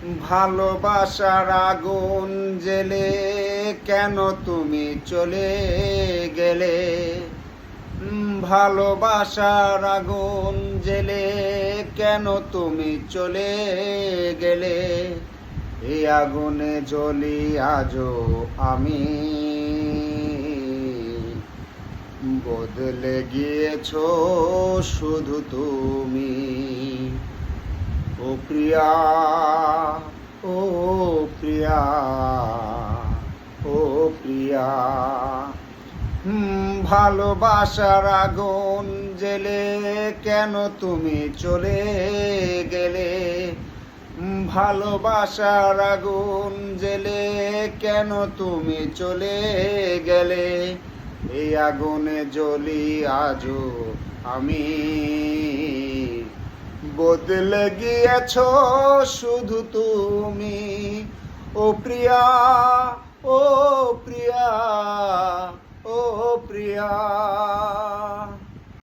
ভালোবাসার আগুন জেলে কেন তুমি চলে গেলে? ভালোবাসার আগুন জেলে কেন তুমি চলে গেলে? এই আগুনে জ্বলি আজও আমি, বদলে গিয়েছো শুধু তুমি। ও প্রিয়া, ও প্রিয়া, ও প্রিয়া। ভালোবাসার আগুন জেলে কেন তুমি চলে গেলে? ভালোবাসার আগুন জেলে কেন তুমি চলে গেলে? এই আগুনে জ্বলি আজও আমি, বদলে গিয়েছো শুধু তুমি। ও প্রিয়া, ও প্রিয়া, ও প্রিয়া।